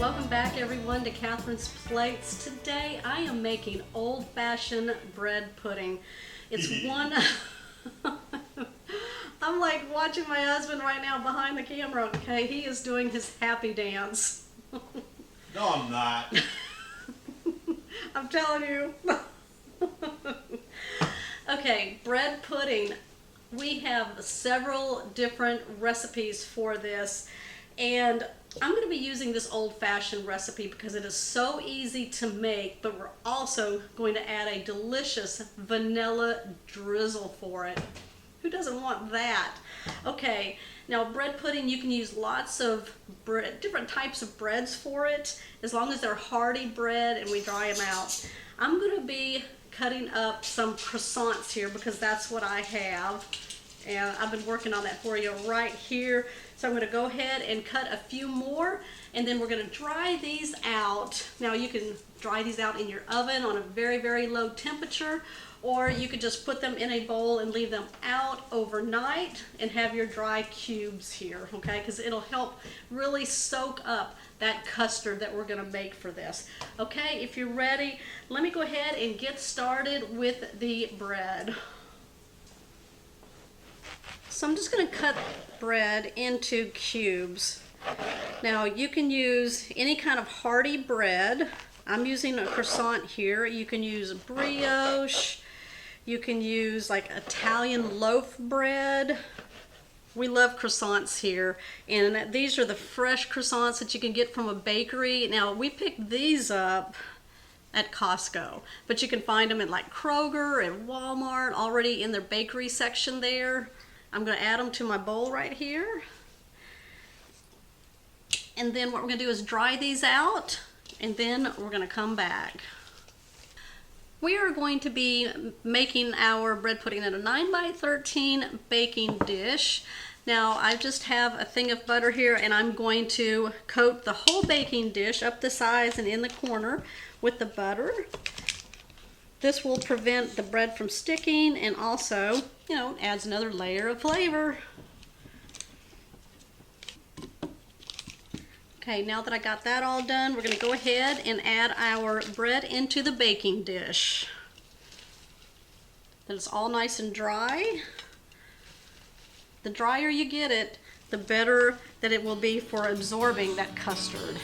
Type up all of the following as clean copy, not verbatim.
welcome back everyone to Catherine's Plates. Today I am making old-fashioned bread pudding. It's one, I'm like watching my husband right now behind the camera, okay? He is doing his happy dance. No, I'm not. I'm telling you. Okay, bread pudding. We have several different recipes for this, and I'm going to be using this old-fashioned recipe because it is so easy to make, but we're also going to add a delicious vanilla drizzle for it. Who doesn't want that? Okay, now bread pudding, you can use lots of different types of breads for it, as long as they're hearty bread and we dry them out. I'm going to be cutting up some croissants here because that's what I have, and I've been working on that for you right here. So I'm going to go ahead and cut a few more, and then we're going to dry these out. Now you can dry these out in your oven on a very, very low temperature, or you could just put them in a bowl and leave them out overnight and have your dry cubes here, okay? Because it'll help really soak up that custard that we're going to make for this. Okay, if you're ready, let me go ahead and get started with the bread. So I'm just going to cut bread into cubes. Now you can use any kind of hearty bread. I'm using a croissant here. You can use brioche. You can use like Italian loaf bread. We love croissants here, and these are the fresh croissants that you can get from a bakery. Now we picked these up at Costco, but you can find them at like Kroger and Walmart already in their bakery section there. I'm going to add them to my bowl right here. And then what we're going to do is dry these out, and then we're going to come back. We are going to be making our bread pudding in a 9x13 baking dish. Now I just have a thing of butter here, and I'm going to coat the whole baking dish up the sides and in the corner with the butter. This will prevent the bread from sticking, and also, you know, adds another layer of flavor. Okay, now that I got that all done, we're going to go ahead and add our bread into the baking dish. Then it's all nice and dry. The drier you get it, the better that it will be for absorbing that custard.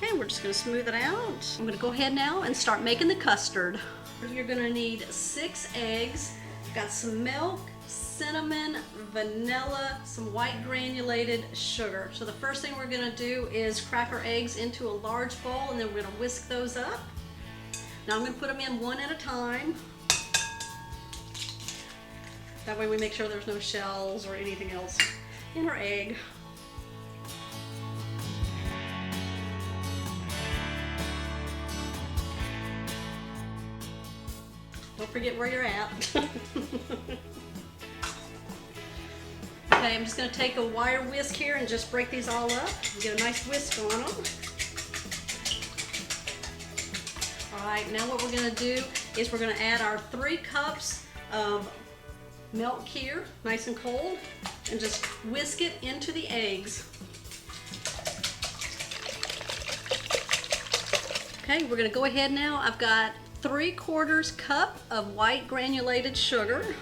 Okay, we're just going to smooth it out. I'm going to go ahead now and start making the custard. You're going to need 6 eggs. Got some milk, cinnamon, vanilla, some white granulated sugar. So the first thing we're going to do is crack our eggs into a large bowl, and then we're going to whisk those up. Now I'm going to put them in one at a time. That way we make sure there's no shells or anything else in our egg. Don't forget where you're at. Okay, I'm just going to take a wire whisk here and just break these all up and get a nice whisk on them. Alright, now what we're going to do is we're going to add our 3 cups of milk here, nice and cold, and just whisk it into the eggs. Okay, we're going to go ahead now. I've got 3/4 cup of white granulated sugar.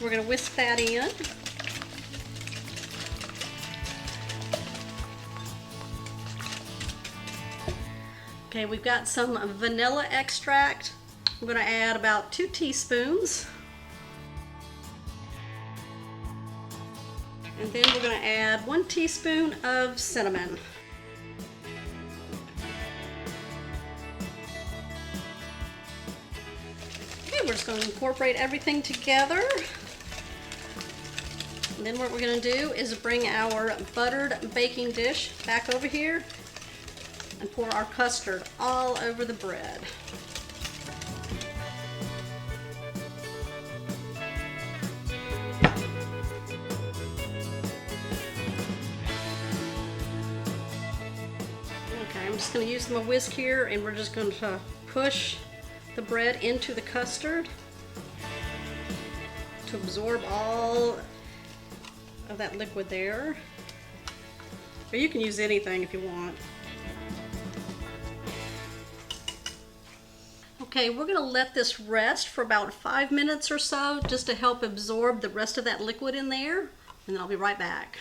We're going to whisk that in. Okay, we've got some vanilla extract. I'm going to add about 2 teaspoons. And then we're going to add 1 teaspoon of cinnamon. We're just going to incorporate everything together. And then what we're going to do is bring our buttered baking dish back over here and pour our custard all over the bread. Okay, I'm just going to use my whisk here, and we're just going to push the bread into the custard. to absorb all of that liquid there. Or you can use anything if you want. Okay, we're gonna let this rest for about 5 minutes or so just to help absorb the rest of that liquid in there, and then I'll be right back.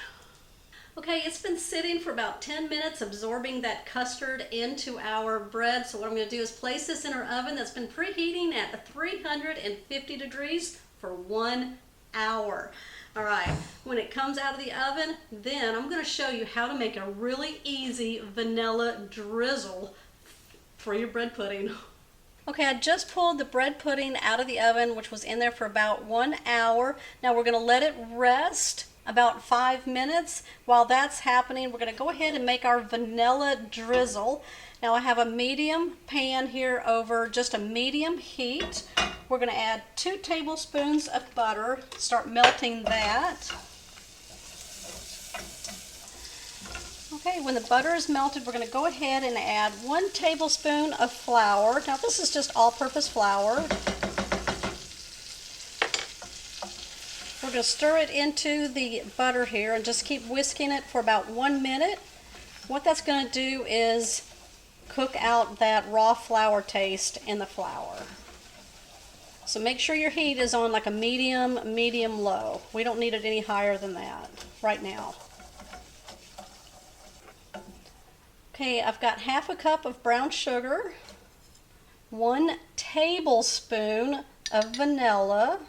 Okay, it's been sitting for about 10 minutes absorbing that custard into our bread. So what I'm going to do is place this in our oven that's been preheating at 350 degrees for 1 hour. All right, when it comes out of the oven, then I'm going to show you how to make a really easy vanilla drizzle for your bread pudding. Okay, I just pulled the bread pudding out of the oven, which was in there for about 1 hour. Now we're going to let it rest about 5 minutes. While that's happening, we're going to go ahead and make our vanilla drizzle. Now I have a medium pan here over just a medium heat. We're going to add 2 tablespoons of butter, start melting that. Okay, when the butter is melted, we're going to go ahead and add 1 tablespoon of flour. Now this is just all-purpose flour. We're going to stir it into the butter here and just keep whisking it for about 1 minute. What that's going to do is cook out that raw flour taste in the flour. So make sure your heat is on like a medium low. We don't need it any higher than that right now. Okay, I've got half a cup of brown sugar, 1 tablespoon of vanilla,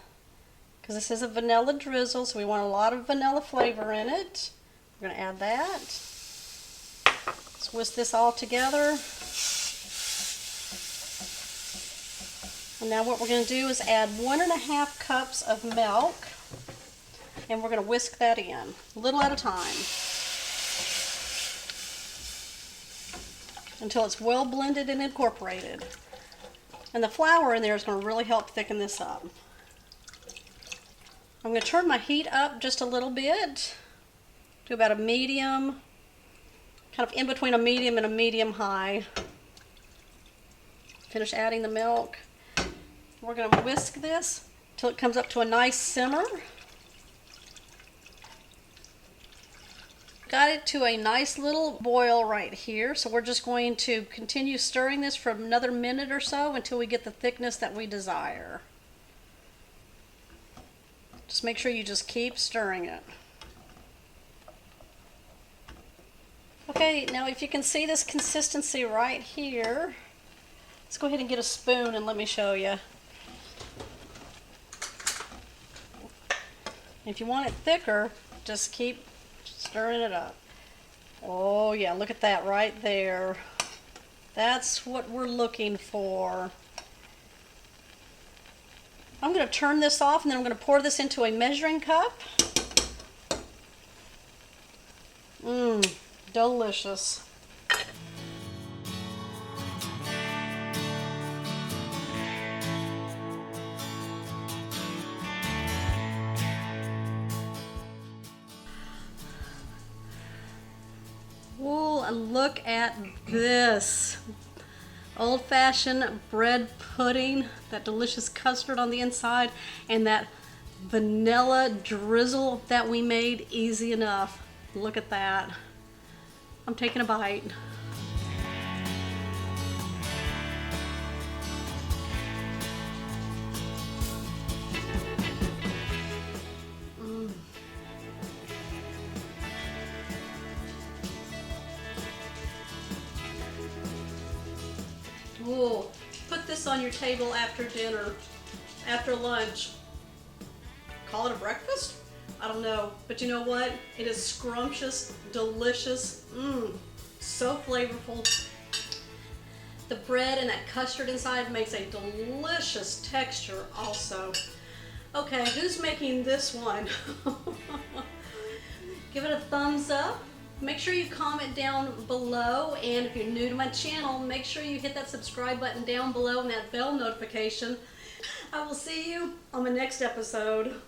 because this is a vanilla drizzle, so we want a lot of vanilla flavor in it. We're going to add that. Let's whisk this all together. And now what we're going to do is add 1½ cups of milk, and we're going to whisk that in, a little at a time, until it's well blended and incorporated. And the flour in there is going to really help thicken this up. I'm going to turn my heat up just a little bit to about a medium, kind of in between a medium and a medium high. Finish adding the milk. We're going to whisk this until it comes up to a nice simmer. Got it to a nice little boil right here, so we're just going to continue stirring this for another minute or so until we get the thickness that we desire. Just make sure you just keep stirring it. Okay, now if you can see this consistency right here, let's go ahead and get a spoon and let me show you. If you want it thicker, just keep stirring it up. Oh yeah, look at that right there. That's what we're looking for. I'm going to turn this off and then I'm going to pour this into a measuring cup. Delicious. Oh, and look at this. Old-fashioned bread pudding, that delicious custard on the inside, and that vanilla drizzle that we made easy enough. Look at that. I'm taking a bite. Oh, put this on your table after dinner, after lunch. Call it a breakfast? I don't know, but you know what? It is scrumptious, delicious, so flavorful. The bread and that custard inside makes a delicious texture also. Okay, who's making this one? Give it a thumbs up. Make sure you comment down below, and if you're new to my channel, make sure you hit that subscribe button down below and that bell notification. I will see you on the next episode.